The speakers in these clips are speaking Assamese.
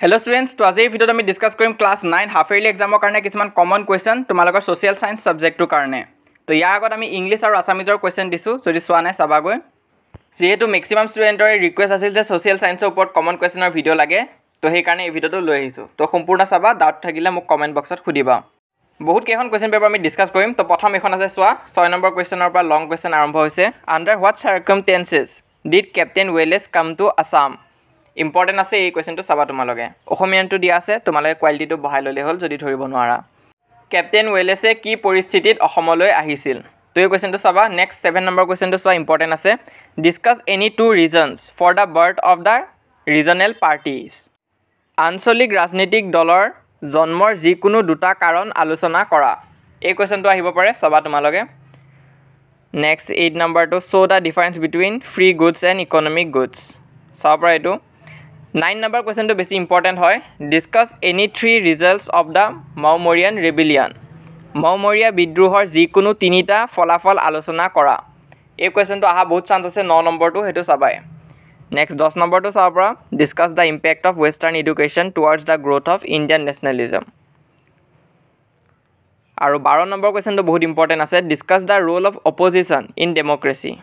Hello students, to আজি ভিডিওত আমি ডিসকাস কৰিম ক্লাস 9 হাফ ইয়াৰলি এক্সামৰ কাৰণে কিছুমান কমন কোৱেশ্চন তোমালোকৰ সোশ্যাল সায়েন্স সাবজেক্টৰ কাৰণে। তো ইয়াৰ আগত আমি ইংলিশ আৰু আসামিজৰ কোৱেশ্চন দিছো, যদি সোৱা নাই চাবাগৈ। যেহেতু ম্যাক্সিমাম ষ্টুডেন্টৰ ৰিকুৱেষ্ট আছিল যে সোশ্যাল সায়েন্সৰ ওপৰত কমন কোৱেশ্চনৰ ভিডিও লাগে, তো সেই কাৰণে এই ভিডিওটো লৈ আহিছো। তো সম্পূৰ্ণ চাবা, ডাউট থাকিলে মোক কমেন্ট বক্সত খুদিবা। বহুত কেইখন কোৱেশ্চন পেপাৰ আমি ডিসকাস কৰিম। তো প্ৰথম এখন আছে সোৱা, 6 নম্বৰ কোৱেশ্চনৰ পৰা লং কোৱেশ্চন আৰম্ভ হৈছে। Under what circumstances did captain Welsh come to Assam? Important আছে এই কোৱেশ্চনটো চাবা তোমালোকে। অসমীয়াটো দিয়া আছে, তোমালোকে কোৱালিটিটো বহাই ললে হ'ল যদি ধৰিব নোৱাৰা। কেপ্টেইন ৱেলেছে কি পৰিস্থিতিত অসমলৈ আহিছিল? তো এই কোৱেশ্চনটো চাবা। নেক্সট 7 নম্বৰ কোৱেশ্চনটো চোৱা, ইম্পৰ্টেন্ট আছে। Discuss any two reasons for the birth of the regional parties. আঞ্চলিক ৰাজনৈতিক দলৰ জন্মৰ যিকোনো দুটা কাৰণ আলোচনা কৰা। এই কোৱেশ্চনটো আহিব পাৰে, চাবা তোমালোকে। নেক্সট 8 নম্বৰটো, show the difference between free goods and economic goods. চাব পৰা এইটো। 9 নম্বৰ কোৱেশ্চনটো বেছি ইম্পৰ্টেন্ট হয়। Discuss any 3 results of the Moamarian rebellion. Moamoria বিদ্ৰোহৰ যিকোনো 3টা ফলাফল আলোচনা কৰা। এই কোৱেশ্চনটো আহা বহুত চান্স আছে। 9 নম্বৰটো সেইটো চাবাই। নেক্সট 10 নম্বৰটো চাব পৰা। Discuss the impact of western education towards the growth of Indian nationalism. আৰু 12 নম্বৰ কোৱেশ্চনটো বহুত ইম্পৰ্টেন্ট আছে। Discuss the role of opposition in democracy.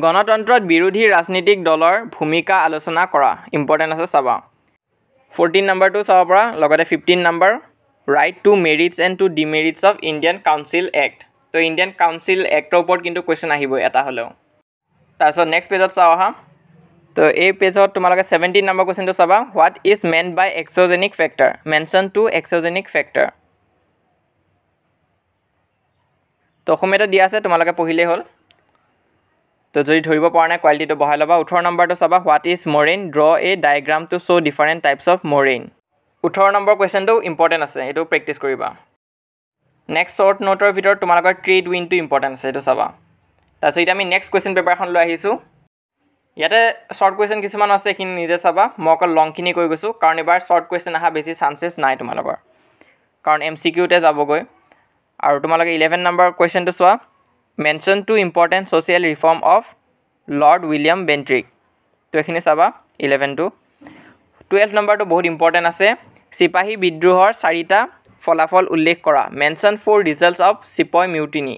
গণতন্ত্ৰত বিৰোধী ৰাজনৈতিক দলৰ ভূমিকা আলোচনা কৰা। ইম্পৰ্টেন্ট আছে, চাবা। 14 নম্বৰটো চাব পৰা। লগতে 15 number, write two merits and two demerits of Indian council act. তো ইণ্ডিয়ান কাউন্সিল এক্টৰ ওপৰত কিন্তু কুৱেশ্যন আহিবই এটা হ'লেও। তাৰপিছত নেক্সট পেজত চাওঁ আহা। তো এই পেজত তোমালোকে 17 নম্বৰ কুৱেশ্যনটো চাবা। What is meant by exogenic factor? Mention two exogenic factor. তো অসমীয়াটো দিয়া আছে, তোমালোকে পঢ়িলেই হ'ল। তো যদি ধৰিব পৰা নাই কোৱালিটিটো বহাই ল'বা। 18 নম্বৰটো চাবা। What is moraine? Draw a diagram to show' different types of moraine. 18 number কুৱেশ্যনটো ইম্পৰ্টেণ্ট আছে, এইটো প্ৰেক্টিছ কৰিবা। নেক্সট শ্বৰ্ট নোটৰ ভিতৰত তোমালোকৰ ট্ৰেড উইণ্ডটো ইম্পৰ্টেণ্ট আছে, এইটো চাবা। তাৰপিছত এতিয়া আমি নেক্সট কুৱেশ্যন পেপাৰখন লৈ আহিছোঁ। ইয়াতে শ্বৰ্ট কুৱেশ্যন কিছুমান আছে, এইখিনি নিজে চাবা। মই অকল লংখিনি কৈ গৈছোঁ, কাৰণ এবাৰ শ্বৰ্ট কুৱেশ্যন অহা বেছি চান্সেছ নাই তোমালোকৰ, কাৰণ MCQতে যাবগৈ। আৰু তোমালোকে 11 নম্বৰ কুৱেশ্যনটো চোৱা। Mention two important social reform of Lord William Bentinck. তো এইখিনি চাবা 11টো। 12 নম্বৰটো বহুত ইম্পৰ্টেণ্ট আছে। চিপাহী বিদ্ৰোহৰ 4টা ফলাফল উল্লেখ কৰা। Mention 4 results of sepoy mutiny.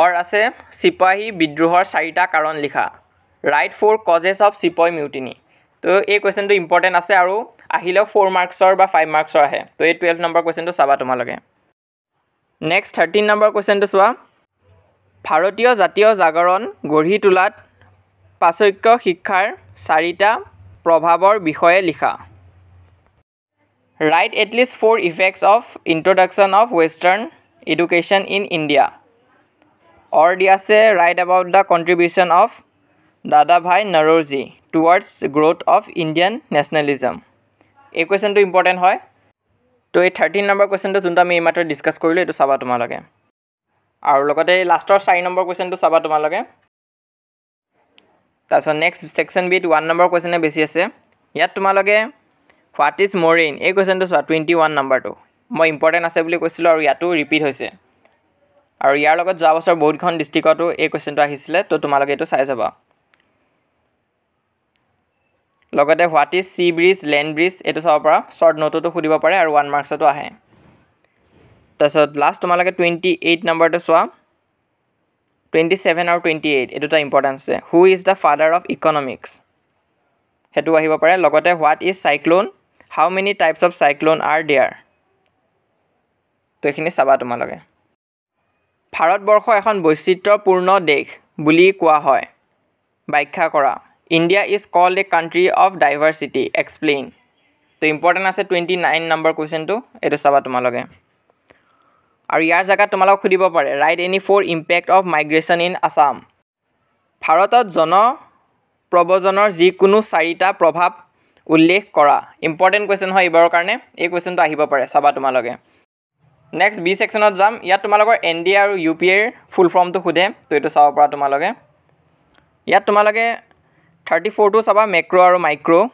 Or আছে চিপাহী বিদ্ৰোহৰ 4টা কাৰণ লিখা। Write 4 causes of sepoy mutiny. তো এই কুৱেশ্যনটো ইম্পৰ্টেণ্ট আছে, আৰু আহিলেও 4 মাৰ্কছৰ বা 5 মাৰ্কছৰ আহে। তো এই 12 নম্বৰ কুৱেশ্যনটো চাবা তোমালোকে। নেক্সট 13 নম্বৰ কুৱেশ্যনটো চোৱা। ভাৰতীয় জাতীয় জাগৰণ গঢ়ি তোলাত পাশ্চাত্য শিক্ষাৰ 4টা প্ৰভাৱৰ বিষয়ে লিখা। Write at least 4 effects of introduction of western education in India. Or দিয়া আছে write about the contribution of Dadabhai Naoroji towards growth of Indian nationalism. এই কুৱেশ্যনটো ইম্পৰ্টেণ্ট হয়। তো এই 13 নম্বৰ কুৱেশ্যনটো যোনটো আমি এইমাত্ৰ ডিছকাছ কৰিলোঁ, এইটো চাবা তোমালোকে। আৰু লগতে লাষ্টৰ 4 নম্বৰ কুৱেশ্যনটো চাবা তোমালোকে। তাৰপিছত নেক্সট ছেকশ্যন বিত 1 নম্বৰ কুৱেশ্যনে বেছি আছে। ইয়াত তোমালোকে হোৱাট ইজ মৰেইন? এই কুৱেশ্যনটো চোৱা, 21 নম্বৰটো। মই ইম্পৰ্টেণ্ট আছে বুলি কৈছিলোঁ, আৰু ইয়াতো ৰিপিট হৈছে। আৰু ইয়াৰ লগত যোৱা বছৰ বহুতখন ডিষ্ট্ৰিক্টতো এই কুৱেশ্যনটো আহিছিলে, তো তোমালোকে এইটো চাই যাবা। লগতে what is C bridge, land bridge, এইটো চাব পৰা। শ্বৰ্ট নোটতো সুধিব পাৰে, আৰু 1 মাৰ্কছতো আহে। তাৰপিছত লাষ্ট তোমালোকে 28 নম্বৰটো চোৱা। 27 আৰু 28 এই দুটা ইম্পৰ্টেণ্ট আছে। Who is the father of economics? সেইটো আহিব পাৰে। লগতে what is cyclone? How many types of cyclone are there? তো এইখিনি চাবা তোমালোকে। ভাৰতবৰ্ষ এখন বৈচিত্ৰ্যপূৰ্ণ দেশ বুলি কোৱা হয়। ব্যাখ্যা কৰা। India is called a country of diversity, explain. তো ইম্পৰ্টেণ্ট আছে 29 নম্বৰ কুৱেশ্যনটো, এইটো চাবা তোমালোকে। আৰু ইয়াৰ জেগাত তোমালোকক সুধিব পাৰে, right any 4 impact of migration in Assam. ভাৰতত জনপ্ৰব্ৰজনৰ যিকোনো 4টা প্ৰভাৱ উল্লেখ কৰা। ইম্পৰ্টেণ্ট কুৱেশ্যন হয় এইবাৰৰ কাৰণে, এই কুৱেশ্যনটো আহিব পাৰে, চাবা তোমালোকে। নেক্সট বি ছেকশ্যনত যাম। ইয়াত তোমালোকৰ NDA আৰু UPA ফুল ফৰ্মটো সোধে, তো এইটো চাব পৰা তোমালোকে। ইয়াত তোমালোকে 34টো চাবা, মেক্ৰ' আৰু মাইক্ৰ'।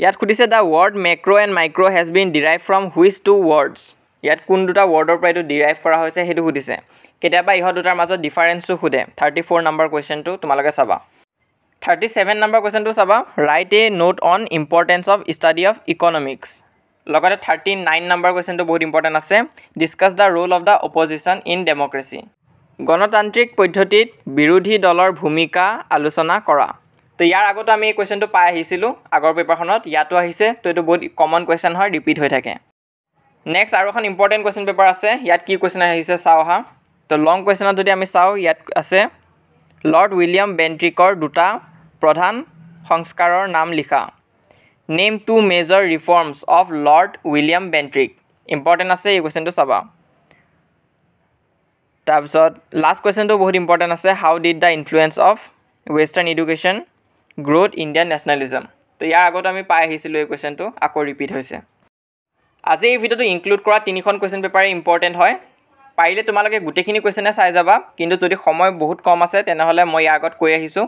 ইয়াত সুধিছে the word মেক্ৰ' and micro' has been derive from which 2 words? ইয়াত কোন দুটা ৱৰ্ডৰ পৰা এইটো ডিৰাইভ কৰা হৈছে সেইটো সুধিছে। কেতিয়াবা ইহঁত দুটাৰ মাজত ডিফাৰেঞ্চটো সোধে। 34 নম্বৰ কুৱেশ্যনটো তোমালোকে চাবা। 37 নম্বৰ কুৱেশ্যনটো চাবা right A note on importance of study of economics লগতে 39 নম্বৰ কুৱেশ্যনটো বহুত ইম্পৰ্টেণ্ট আছে discuss the role of the opposition in democracy গণতান্ত্ৰিক পদ্ধতিত বিৰোধী দলৰ ভূমিকা আলোচনা কৰা তো ইয়াৰ আগতে আমি এই কুৱেশ্যনটো পাই আহিছিলোঁ আগৰ পেপাৰখনত ইয়াতো আহিছে তো এইটো বহুত কমন কুৱেশ্যন হয় ৰিপিট হৈ থাকে নেক্সট আৰু এখন ইম্পৰ্টেণ্ট কুৱেশ্যন পেপাৰ আছে ইয়াত কি কুৱেশ্যন আহিছে চাওঁ হা তো লং কুৱেশ্যনত যদি আমি চাওঁ ইয়াত আছে লৰ্ড উইলিয়াম বেণ্ট্ৰিকৰ দুটা প্ৰধান সংস্কাৰৰ নাম লিখা name two major reforms of Lord William Bentinck important আছে এই কুৱেশ্যনটো চাবা তাৰপিছত লাষ্ট কুৱেশ্যনটো বহুত ইম্পৰ্টেণ্ট আছে how did the influence of western education growth Indian nationalism তো ইয়াৰ আগত আমি পাই আহিছিলোঁ এই কুৱেশ্যনটো আকৌ ৰিপিট হৈছে আজি এই ভিডিঅ'টো ইনক্লুড কৰা তিনিখন কুৱেশ্যন পেপাৰে ইম্পৰ্টেণ্ট হয় পাৰিলে তোমালোকে গোটেইখিনি কুৱেশ্যনে চাই যাবা কিন্তু যদি সময় বহুত কম আছে তেনেহ'লে মই ইয়াৰ আগত কৈ আহিছোঁ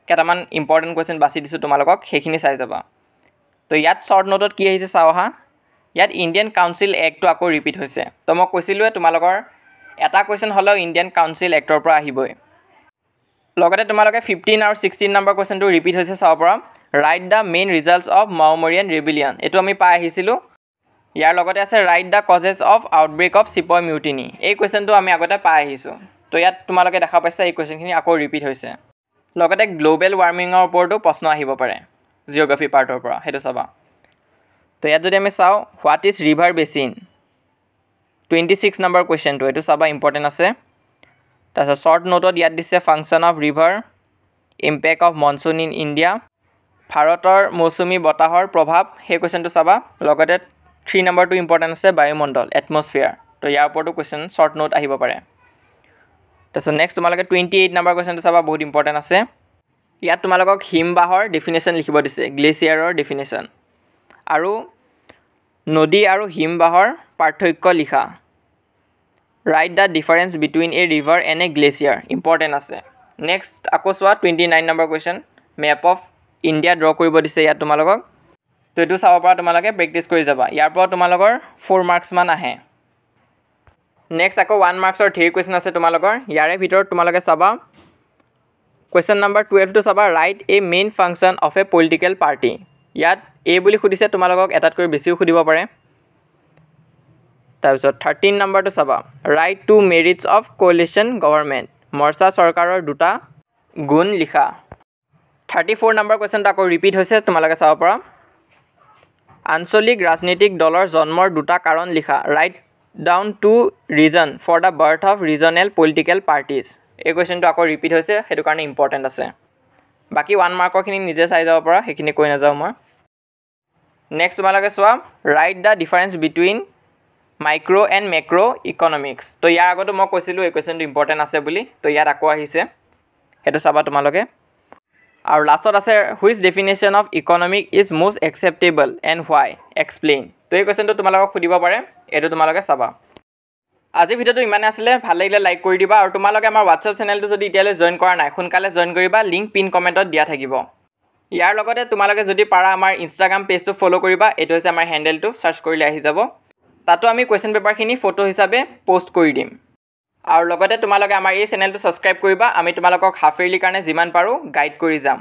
কেইটামান ইম্পৰ্টেণ্ট কুৱেশ্যন বাছি দিছোঁ তোমালোকক সেইখিনি চাই যাবা তো ইয়াত শ্বৰ্ট নোটত কি আহিছে চাওঁ হা ইয়াত ইণ্ডিয়ান কাউন্সিল এক্টটো আকৌ ৰিপিট হৈছে তো মই কৈছিলোঁৱে তোমালোকৰ এটা কুৱেশ্যন হ'লেও ইণ্ডিয়ান কাউন্সিল এক্টৰ পৰা আহিবই লগতে তোমালোকে 15 আৰু 16 নম্বৰ কুৱেশ্যনটো ৰিপিট হৈছে চাব পৰা write the main results of Moamarian rebellion এইটো আমি পাই আহিছিলোঁ ইয়াৰ লগতে আছে write the causes of outbreak of sepoy mutiny এই কুৱেশ্যনটো আমি আগতে পাই আহিছোঁ তো ইয়াত তোমালোকে দেখা পাইছা এই কুৱেশ্যনখিনি আকৌ ৰিপিট হৈছে লগতে গ্ল'বেল ৱাৰ্মিঙৰ ওপৰতো প্ৰশ্ন আহিব পাৰে জিঅ'গ্ৰাফি পাৰ্টৰ পৰা সেইটো চাবা তো ইয়াত যদি আমি চাওঁ what is river basin 26 number কুৱেশ্যনটো এইটো চাবা ইম্পৰ্টেণ্ট আছে তাৰপিছত শ্বৰ্ট নোটত ইয়াত দিছে function of river impact of monsoon in India ভাৰতৰ মৌচুমী বতাহৰ প্ৰভাৱ সেই কুৱেশ্যনটো চাবা লগতে 3 নম্বৰটো ইম্পৰ্টেণ্ট আছে বায়ুমণ্ডল এটমছফিয়াৰ তো ইয়াৰ ওপৰতো কুৱেশ্যন শ্বৰ্ট নোট আহিব পাৰে তাৰপিছত নেক্সট তোমালোকে 28 নম্বৰ কুৱেশ্যনটো চাবা বহুত ইম্পৰ্টেণ্ট আছে ইয়াত তোমালোকক হিমবাহৰ ডেফিনেশ্যন লিখিব দিছে গ্লেচিয়াৰৰ ডেফিনেশ্যন আৰু নদী আৰু হিমবাহৰ পাৰ্থক্য লিখা right the difference between A river and A glacier important আছে নেক্সট আকৌ চোৱা 29 number question map of India draw কৰিব দিছে ইয়াত তোমালোকক তো এইটো চাব পৰা তোমালোকে প্ৰেক্টিছ কৰি যাবা ইয়াৰ পৰা তোমালোকৰ 4 মাৰ্কছমান আহে নেক্সট আকৌ 1 মাৰ্কছৰ ধেৰ কুৱেশ্যন আছে তোমালোকৰ ইয়াৰে ভিতৰত তোমালোকে চাবা কুৱেশ্যন নম্বৰ 12টো চাবা right A main function of A political party ইয়াত এ বুলি সুধিছে তোমালোকক এটাতকৈ বেছিও সুধিব পাৰে তাৰপিছত 13 নম্বৰটো চাবা write two merits of coalition government মৰ্চা চৰকাৰৰ দুটা গুণ লিখা 34 নম্বৰ কুৱেশ্যনটো আকৌ ৰিপিট হৈছে তোমালোকে চাব পৰা আঞ্চলিক ৰাজনৈতিক দলৰ জন্মৰ দুটা কাৰণ লিখা write down two reason for the birth of regional political parties এই কুৱেশ্যনটো আকৌ ৰিপিট হৈছে সেইটো কাৰণে ইম্পৰ্টেণ্ট আছে বাকী 1 মাৰ্কৰখিনি নিজে চাই যাব পৰা সেইখিনি কৈ নাযাওঁ মই নেক্সট তোমালোকে চোৱা right the difference between micro' and মেক্ৰ' economics তো ইয়াৰ আগতো মই কৈছিলোঁ এই কুৱেশ্যনটো ইম্পৰ্টেণ্ট আছে বুলি তো ইয়াত আকৌ আহিছে সেইটো চাবা তোমালোকে আৰু লাষ্টত আছে which definition of economic is most acceptable and why explain তো এই কুৱেশ্যনটো তোমালোকক সুধিব পাৰে এইটো তোমালোকে চাবা আজি ভিডিঅ'টো ইমানে আছিলে ভাল লাগিলে লাইক কৰি দিবা আৰু তোমালোকে আমাৰ হোৱাটছআপ চেনেলটো যদি এতিয়ালৈ জইন কৰা নাই সোনকালে জইন কৰিবা লিংক পিন কমেণ্টত দিয়া থাকিব ইয়াৰ লগতে তোমালোকে যদি পাৰা আমাৰ ইনষ্টাগ্ৰাম পেজটো ফ'ল' কৰিবা এইটো হৈছে আমাৰ হেণ্ডেলটো চাৰ্চ কৰিলে আহি যাব তাতো আমি কুৱেশ্যন পেপাৰখিনি ফটো হিচাপে পষ্ট কৰি দিম আৰু লগতে তোমালোকে আমাৰ এই চেনেলটো ছাবস্ক্ৰাইব কৰিবা আমি তোমালোকক হাফ ইয়াৰলিৰ কাৰণে যিমান পাৰোঁ গাইড কৰি যাম